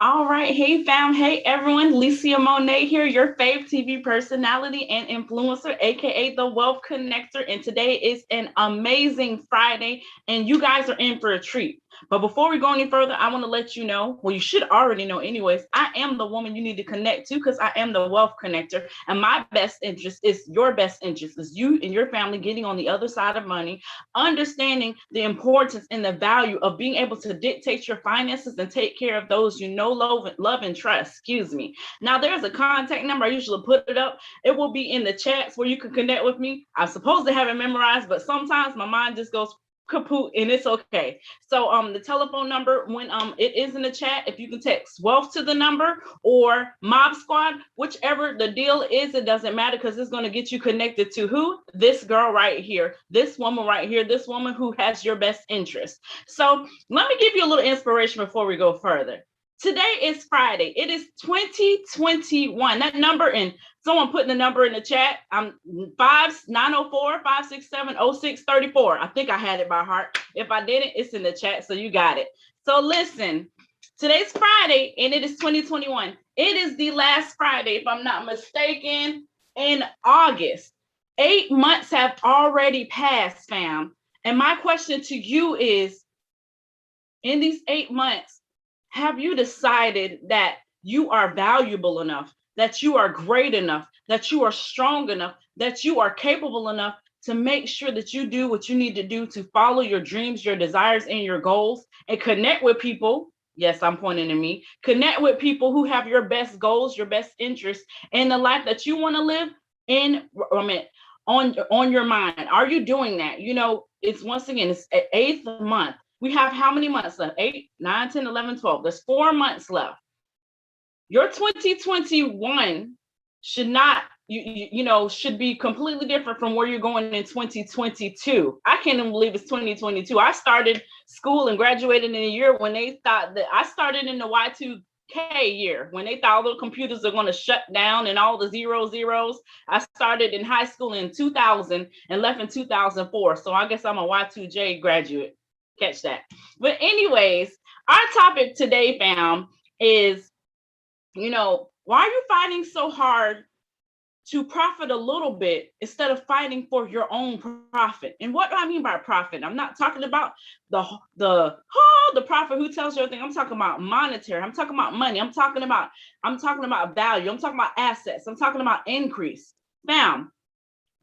All right. Hey, fam. Hey, everyone. Licia Monet here, your fave TV personality and influencer, aka the Wealth Connector. And today is an amazing Friday, and you guys are in for a treat. But before we go any further, I want to let you know, well, you should already know, anyways, I am the woman you need to connect to because I am the Wealth Connector. And my best interest is your best interest, is you and your family getting on the other side of money, understanding the importance and the value of being able to dictate your finances and take care of those you know, love and trust. Excuse me. Now, there's a contact number. I usually put it up. It will be in the chats where you can connect with me. I'm supposed to have it memorized, but sometimes my mind just goes kaput, and it's okay. So the telephone number, when it is in the chat, if you can text wealth to the number or mob squad, whichever the deal is, it doesn't matter, because it's going to get you connected to who? This girl right here, this woman right here, this woman who has your best interest. So let me give you a little inspiration before we go further. Today is Friday. It is 2021. That number, and someone putting the number in the chat. I'm 904-567-0634. I think I had it by heart. If I didn't, it's in the chat, so you got it. So listen, today's Friday, and it is 2021. It is the last Friday, if I'm not mistaken, in August. 8 months have already passed, fam. And my question to you is, in these 8 months, have you decided that you are valuable enough, that you are great enough, that you are strong enough, that you are capable enough to make sure that you do what you need to do to follow your dreams, your desires, and your goals, and connect with people? Yes, I'm pointing to me. Connect with people who have your best goals, your best interests, and the life that you want to live in, on your mind. Are you doing that? You know, it's once again, it's 8th month. We have how many months left? 8, 9, 10, 11, 12. There's 4 months left. Your 2021 should not, should be completely different from where you're going in 2022. I can't even believe it's 2022. I started school and graduated in a year when they thought that I started in the Y2K year, when they thought all the computers are going to shut down and all the zeros. I started in high school in 2000 and left in 2004. So I guess I'm a Y2J graduate. Catch that. But anyways, our topic today, fam, is, why are you fighting so hard to profit a little bit instead of fighting for your own profit? And what do I mean by profit? I'm not talking about the profit who tells you everything. I'm talking about monetary. I'm talking about money. I'm talking about value. I'm talking about assets. I'm talking about increase. Fam,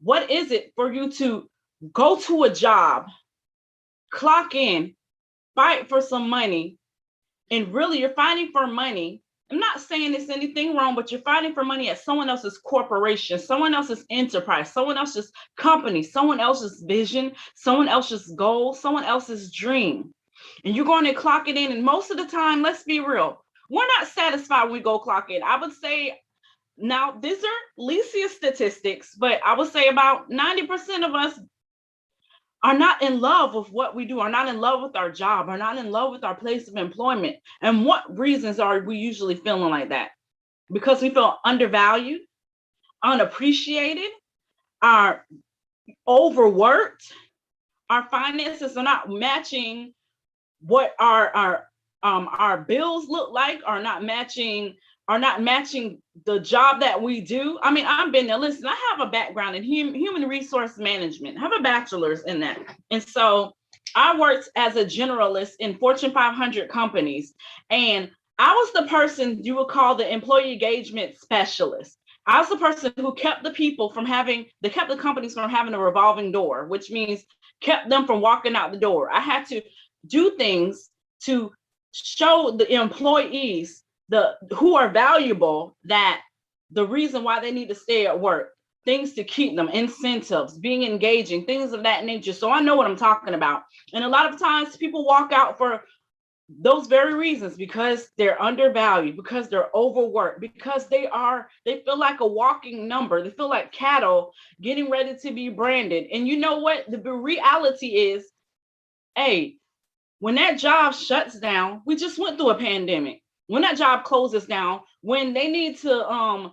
what is it for you to go to a job, clock in, fight for some money, and really you're fighting for money? I'm not saying there's anything wrong, but you're fighting for money at someone else's corporation, someone else's enterprise, someone else's company, someone else's vision, someone else's goal, someone else's dream. And you're going to clock it in. And most of the time, let's be real, we're not satisfied when we go clock in. I would say, now these are Licia statistics, but I would say about 90% of us are not in love with what we do, are not in love with our job, are not in love with our place of employment. And what reasons are we usually feeling like that? Because we feel undervalued, unappreciated, are overworked, our finances are not matching what our bills look like, are not matching the job that we do. I mean, I've been there. Listen, I have a background in human resource management. I have a bachelor's in that. And so I worked as a generalist in Fortune 500 companies. And I was the person you would call the employee engagement specialist. I was the person who kept the companies from having a revolving door, which means kept them from walking out the door. I had to do things to show the employees who are valuable, that the reason why they need to stay at work, things to keep them, incentives, being engaging, things of that nature. So I know what I'm talking about. And a lot of times people walk out for those very reasons, because they're undervalued, because they're overworked, because they feel like a walking number. They feel like cattle getting ready to be branded. And you know what? The reality is, hey, when that job shuts down, we just went through a pandemic. When that job closes down, when they need to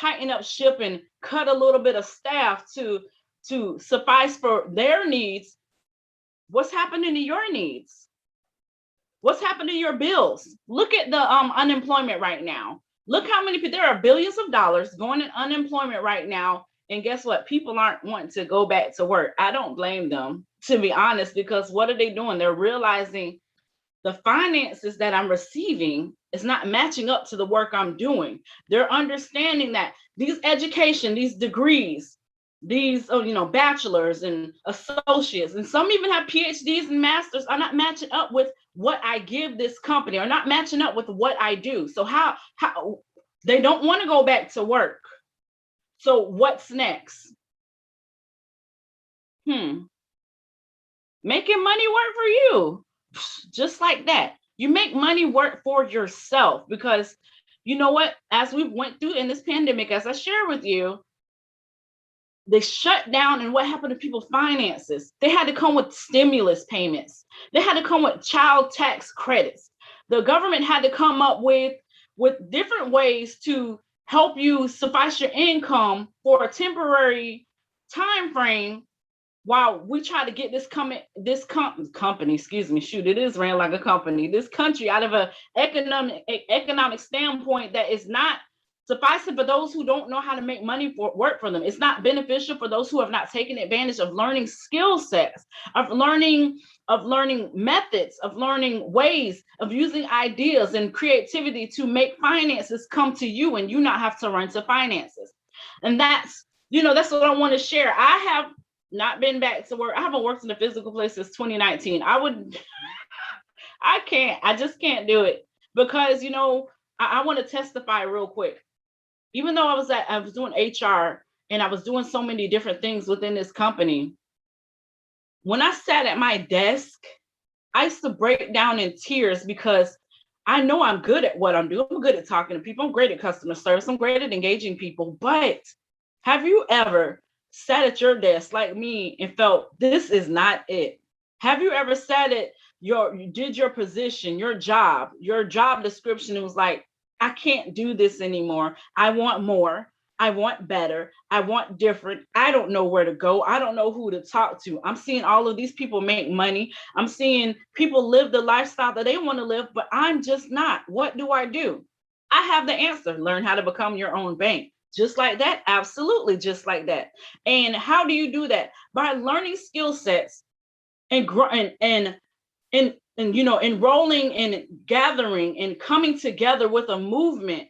tighten up ship and cut a little bit of staff to suffice for their needs, what's happening to your needs? What's happened to your bills? Look at the unemployment right now. Look how many people, there are billions of dollars going in unemployment right now. And guess what? People aren't wanting to go back to work. I don't blame them, to be honest, because what are they doing? They're realizing the finances that I'm receiving is not matching up to the work I'm doing. They're understanding that these education, these degrees, these bachelors and associates, and some even have PhDs and masters, are not matching up with what I give this company, are not matching up with what I do. So how they don't want to go back to work. So what's next? Making money work for you. Just like that. You make money work for yourself, because you know what? As we went through in this pandemic, as I share with you, they shut down, and what happened to people's finances? They had to come with stimulus payments. They had to come with child tax credits. The government had to come up with different ways to help you suffice your income for a temporary time frame while we try to get this company, excuse me, shoot, it is ran like a company, this country out of an economic standpoint that is not sufficing for those who don't know how to make money work for them. It's not beneficial for those who have not taken advantage of learning skill sets, of learning methods, of learning ways of using ideas and creativity to make finances come to you and you not have to run to finances. And that's what I want to share. I have not been back to work. I haven't worked in a physical place since 2019. I just can't do it, because I want to testify real quick. Even though I was doing HR and I was doing so many different things within this company, when I sat at my desk, I used to break down in tears, because I know I'm good at what I'm doing. I'm good at talking to people. I'm great at customer service. I'm great at engaging people. But have you ever sat at your desk like me and felt this is not it? Have you ever sat at you did your position, your job description, and was like, I can't do this anymore. I want more. I want better. I want different. I don't know where to go. I don't know who to talk to. I'm seeing all of these people make money. I'm seeing people live the lifestyle that they want to live, but I'm just not. What do? I have the answer. Learn how to become your own bank. Just like that. Absolutely. Just like that. And how do you do that? By learning skill sets and enrolling and gathering and coming together with a movement,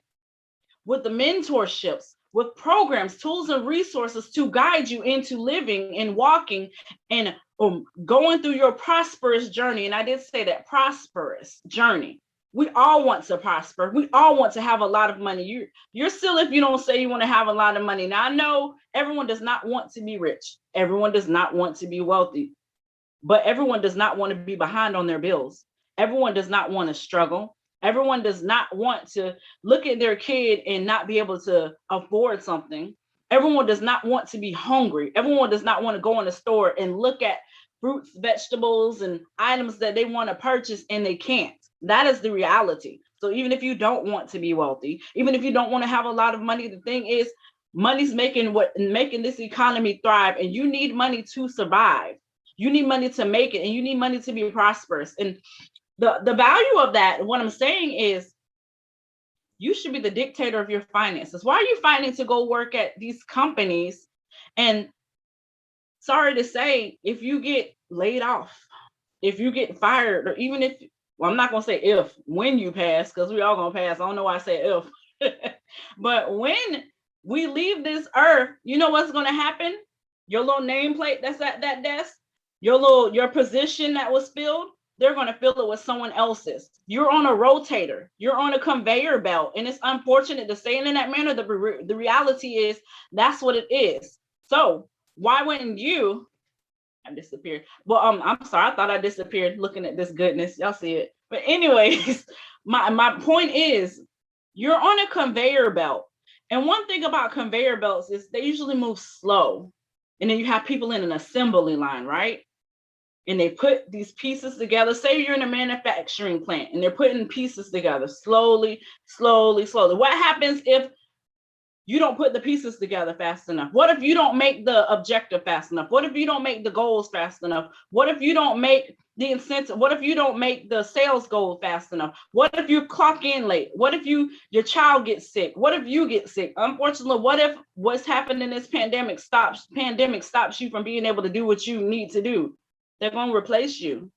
with the mentorships, with programs, tools, and resources to guide you into living and walking and going through your prosperous journey. And I did say that, prosperous journey. We all want to prosper. We all want to have a lot of money. You're silly if you don't say you want to have a lot of money. Now, I know everyone does not want to be rich. Everyone does not want to be wealthy. But everyone does not want to be behind on their bills. Everyone does not want to struggle. Everyone does not want to look at their kid and not be able to afford something. Everyone does not want to be hungry. Everyone does not want to go in the store and look at fruits, vegetables, and items that they want to purchase and they can't. That is the reality. So even if you don't want to be wealthy, even if you don't want to have a lot of money, the thing is, money's making this economy thrive, and you need money to survive. You need money to make it, and you need money to be prosperous. And the value of that, what I'm saying is, you should be the dictator of your finances. Why are you fighting to go work at these companies? And sorry to say, if you get laid off, if you get fired, or even if, well, I'm not going to say if, when you pass, because we all going to pass. I don't know why I say if. But when we leave this earth, you know what's going to happen? Your little nameplate that's at that desk, your position that was filled, they're going to fill it with someone else's. You're on a rotator. You're on a conveyor belt. And it's unfortunate to say it in that manner. The reality is that's what it is. So why wouldn't you? I disappeared. Well, I'm sorry. I thought I disappeared looking at this goodness. Y'all see it. But anyways, my point is, you're on a conveyor belt. And one thing about conveyor belts is they usually move slow. And then you have people in an assembly line, right? And they put these pieces together. Say you're in a manufacturing plant and they're putting pieces together slowly, slowly, slowly. What happens if you don't put the pieces together fast enough? What if you don't make the objective fast enough? What if you don't make the goals fast enough? What if you don't make the incentive? What if you don't make the sales goal fast enough? What if you clock in late? What if your child gets sick? What if you get sick? Unfortunately, what if what's happened in this pandemic stops you from being able to do what you need to do? They're going to replace you.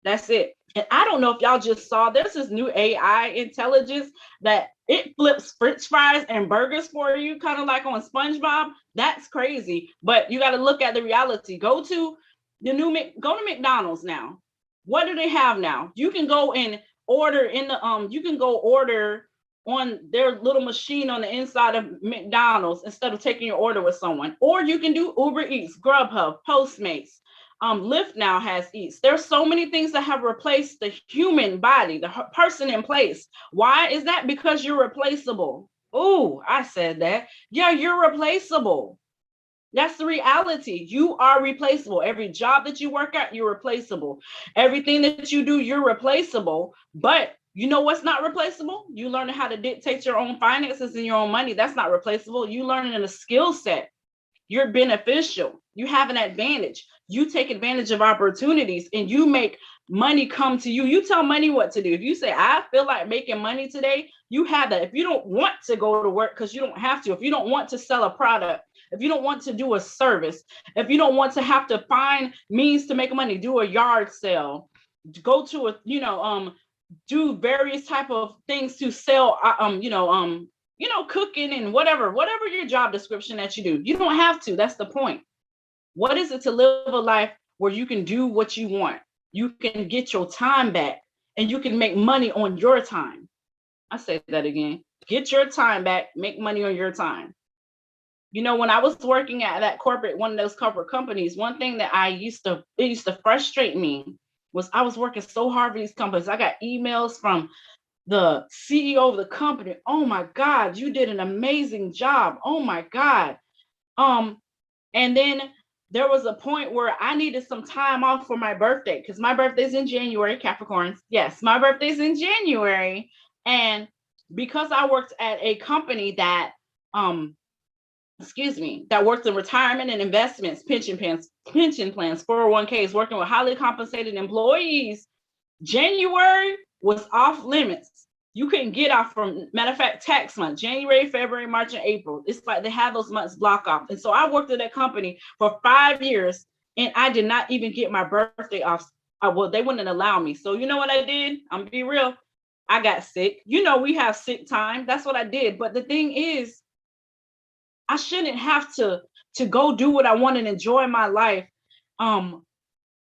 That's it. And I don't know if y'all just saw, there's this new AI intelligence that it flips French fries and burgers for you, kind of like on SpongeBob. That's crazy. But you got to look at the reality. Go to McDonald's now. What do they have now? You can go and order order on their little machine on the inside of McDonald's instead of taking your order with someone. Or you can do Uber Eats, Grubhub, Postmates. Lyft now has Eats. There's so many things that have replaced the human body, the person in place. Why is that? Because you're replaceable. Oh, I said that. Yeah, you're replaceable. That's the reality. You are replaceable. Every job that you work at, you're replaceable. Everything that you do, you're replaceable. But you know what's not replaceable? You learning how to dictate your own finances and your own money. That's not replaceable. You learning a skill set. You're beneficial. You have an advantage. You take advantage of opportunities and you make money come to you. You tell money what to do. If you say, I feel like making money today, you have that. If you don't want to go to work because you don't have to, if you don't want to sell a product, if you don't want to do a service, if you don't want to have to find means to make money, do a yard sale, go to a, do various type of things to sell, cooking and whatever your job description that you do. You don't have to. That's the point. What is it to live a life where you can do what you want? You can get your time back and you can make money on your time. I say that again. Get your time back, make money on your time. You know, when I was working at one of those corporate companies, one thing that it used to frustrate me was I was working so hard for these companies. I got emails from the CEO of the company. Oh my God, you did an amazing job. Oh my God. And then there was a point where I needed some time off for my birthday because my birthday's in January, Capricorns. Yes, my birthday's in January. And because I worked at a company that, that worked in retirement and investments, pension plans, 401ks, working with highly compensated employees, January was off limits. You couldn't get off from, matter of fact, tax month, January, February, March, and April. It's like they have those months block off. And so I worked at that company for 5 years and I did not even get my birthday off. Well, they wouldn't allow me. So you know what I did? I'm gonna be real. I got sick. You know, we have sick time. That's what I did. But the thing is, I shouldn't have to go do what I want and enjoy my life.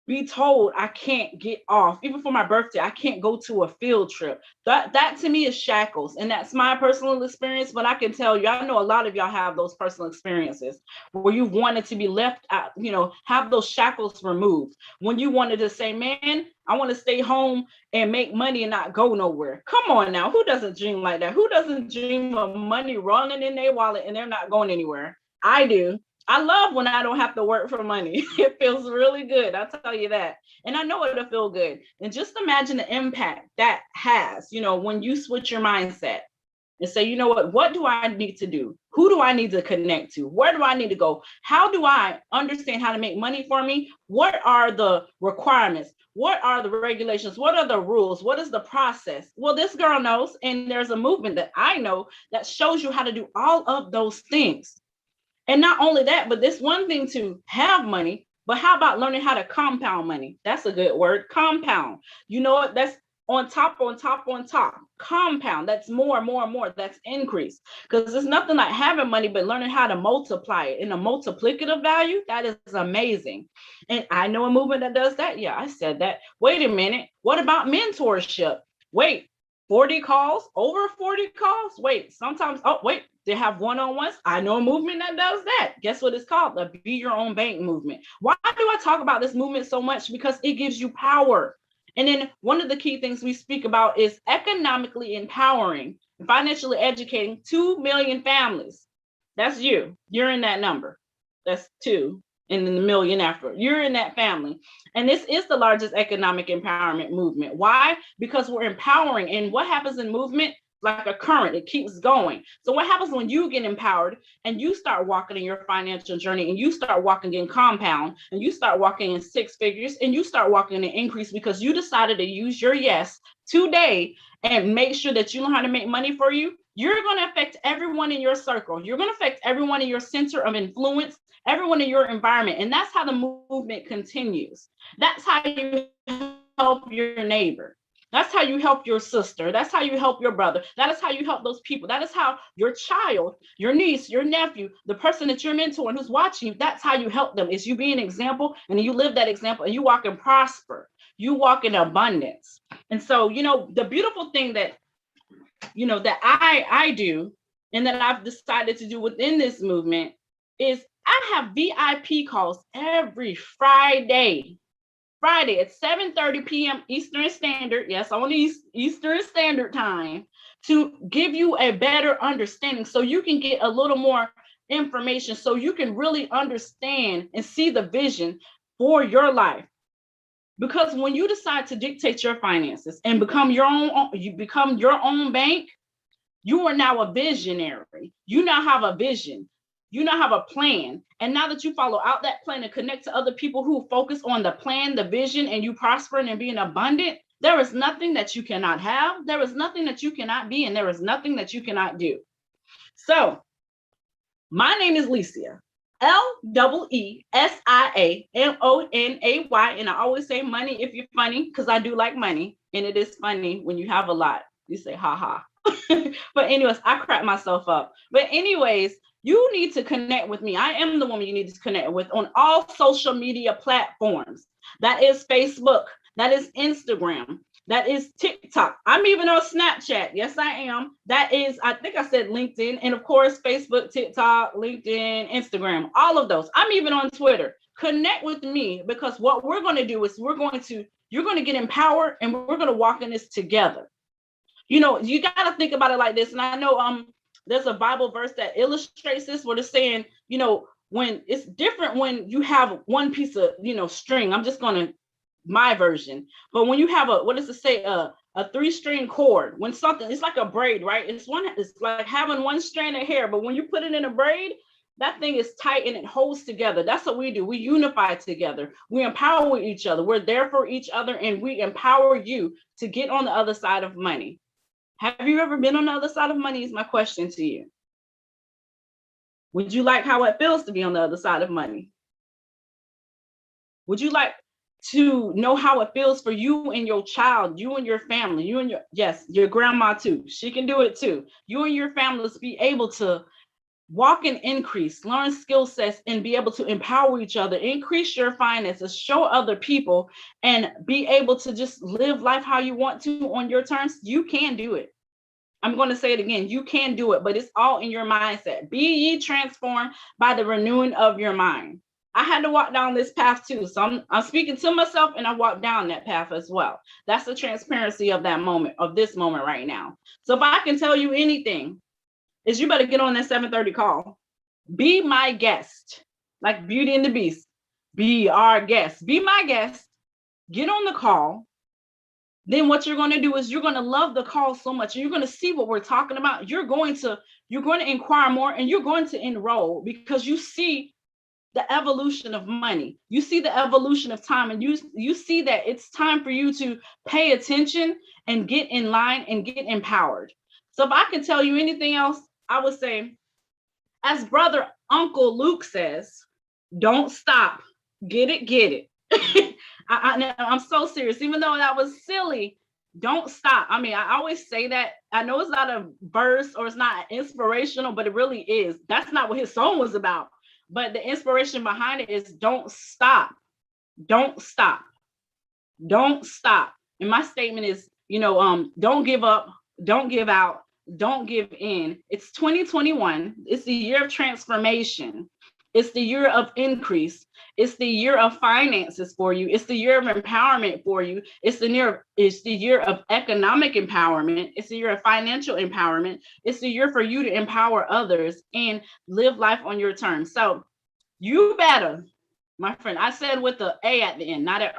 Be told I can't get off. Even for my birthday, I can't go to a field trip. That to me is shackles. And that's my personal experience. But I can tell you, I know a lot of y'all have those personal experiences where you wanted to be left out, have those shackles removed. When you wanted to say, man, I want to stay home and make money and not go nowhere. Come on now. Who doesn't dream like that? Who doesn't dream of money rolling in their wallet and they're not going anywhere? I do. I love when I don't have to work for money. It feels really good. I'll tell you that. And I know it'll feel good. And just imagine the impact that has, when you switch your mindset and say, you know what do I need to do? Who do I need to connect to? Where do I need to go? How do I understand how to make money for me? What are the requirements? What are the regulations? What are the rules? What is the process? Well, this girl knows, and there's a movement that I know that shows you how to do all of those things. And not only that, but this one thing to have money, but how about learning how to compound money? That's a good word, compound. You know what? That's on top, on top, on top. Compound, that's more, that's increase. Because there's nothing like having money, but learning how to multiply it in a multiplicative value. That is amazing. And I know a movement that does that. Yeah, I said that. Wait a minute. What about mentorship? Wait, 40 calls, over 40 calls? Wait, sometimes, they have one-on-ones. I know a movement that does that. Guess what it's called? The Be Your Own Bank movement. Why do I talk about this movement so much? Because it gives you power. And then one of the key things we speak about is economically empowering and financially educating 2 million families. That's you. You're in that number. That's 2. And then the million after. You're in that family. And this is the largest economic empowerment movement. Why? Because we're empowering. And what happens in movement? like a current. It keeps going. So what happens when you get empowered and you start walking in your financial journey, and you start walking in compound, and you start walking in six figures, and you start walking in increase because you decided to use your yes today and make sure that you know how to make money for you, you're going to affect everyone in your circle. You're going to affect everyone in your center of influence, everyone in your environment. And that's how the movement continues. That's how you help your neighbor. That's how you help your sister. That's how you help your brother. That is how you help those people. That is how your child, your niece, your nephew, the person that you're mentoring who's watching you, that's how you help them. Is you be an example, and you live that example, and you walk in prosper. You walk in abundance. And so, the beautiful thing that, that I do, and that I've decided to do within this movement, is I have VIP calls every Friday at 7:30 p.m. Eastern Standard. Yes, on Eastern Standard Time, to give you a better understanding so you can get a little more information, so you can really understand and see the vision for your life. Because when you decide to dictate your finances and become your own bank, you are now a visionary. You now have a vision. You now have a plan. And now that you follow out that plan and connect to other people who focus on the plan, the vision, and you prospering and being abundant, there is nothing that you cannot have. There is nothing that you cannot be, and there is nothing that you cannot do. So my name is Lesia. LEESIAMONAY. And I always say money if you're funny, because I do like money. And it is funny when you have a lot. You say, ha ha. But anyways, I crack myself up. But anyways, you need to connect with me. I am the woman you need to connect with on all social media platforms. That is Facebook. That is Instagram. That is TikTok. I'm even on Snapchat. Yes, I am. That is, I think I said LinkedIn. And of course, Facebook, TikTok, LinkedIn, Instagram, all of those. I'm even on Twitter. Connect with me, because what we're going to do is you're going to get empowered, and we're going to walk in this together. You got to think about it like this. And I know there's a Bible verse that illustrates this, where it's saying, when it's different when you have one piece of, string. I'm just going to, my version. But when you have what does it say? A 3-string cord, when something, it's like a braid, right? It's like having one strand of hair, but when you put it in a braid, that thing is tight and it holds together. That's what we do. We unify together. We empower each other. We're there for each other, and we empower you to get on the other side of money. Have you ever been on the other side of money is my question to you. Would you like how it feels to be on the other side of money? Would you like to know how it feels for you and your child, you and your family, you and your grandma too? She can do it too. You and your families be able to walk in increase, learn skill sets, and be able to empower each other, increase your finances, show other people, and be able to just live life how you want to on your terms. You can do it. I'm going to say it again. You can do it, but it's all in your mindset. Be ye transformed by the renewing of your mind. I had to walk down this path too. So I'm speaking to myself, and I walked down that path as well. That's the transparency of that moment, of this moment right now. So if I can tell you anything, is you better get on that 7:30 call. Be my guest, like Beauty and the Beast. Be our guest. Be my guest. Get on the call. Then what you're going to do is you're going to love the call so much. You're going to see what we're talking about. You're going to inquire more, and you're going to enroll, because you see the evolution of money. You see the evolution of time, and you see that it's time for you to pay attention and get in line and get empowered. So if I can tell you anything else, I would say, as brother Uncle Luke says, don't stop. Get it. I'm so serious. Even though that was silly, don't stop. I mean, I always say that. I know it's not a verse or it's not inspirational, but it really is. That's not what his song was about. But the inspiration behind it is don't stop. Don't stop. Don't stop. And my statement is, don't give up. Don't give out. Don't give in. It's 2021. It's the year of transformation. It's the year of increase. It's the year of finances for you. It's the year of empowerment for you. It's the year of economic empowerment. It's the year of financial empowerment. It's the year for you to empower others and live life on your terms. So you better, my friend, I said with the A at the end, not an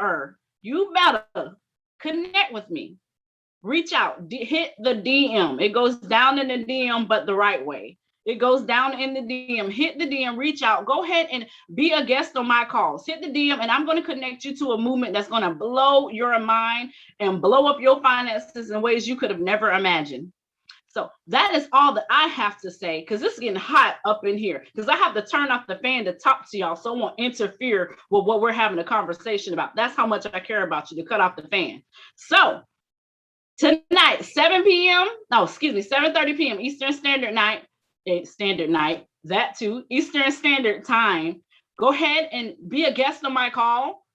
you better connect with me. Reach out, hit the DM. It goes down in the DM, but the right way. It goes down in the DM. Hit the DM, reach out. Go ahead and be a guest on my calls. Hit the DM, and I'm going to connect you to a movement that's going to blow your mind and blow up your finances in ways you could have never imagined. So that is all that I have to say, because it's getting hot up in here, because I have to turn off the fan to talk to y'all, so I won't interfere with what we're having a conversation about. That's how much I care about you, to cut off the fan. So tonight, 7 p.m. No, excuse me, 7:30 p.m. Eastern Standard Night, that too, Eastern Standard Time. Go ahead and be a guest on my call.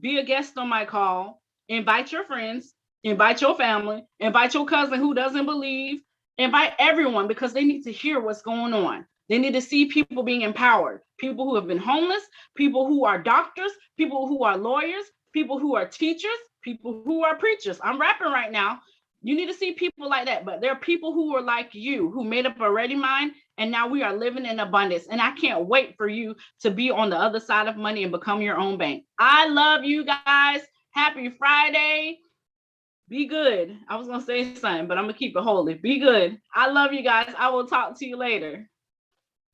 Be a guest on my call. Invite your friends, invite your family, invite your cousin who doesn't believe, invite everyone, because they need to hear what's going on. They need to see people being empowered, people who have been homeless, people who are doctors, people who are lawyers, people who are teachers, people who are preachers. I'm rapping right now. You need to see people like that, but there are people who are like you, who made up a ready mind, and now we are living in abundance. And I can't wait for you to be on the other side of money and become your own bank. I love you guys. Happy Friday. Be good. I was going to say something, but I'm going to keep it holy. Be good. I love you guys. I will talk to you later.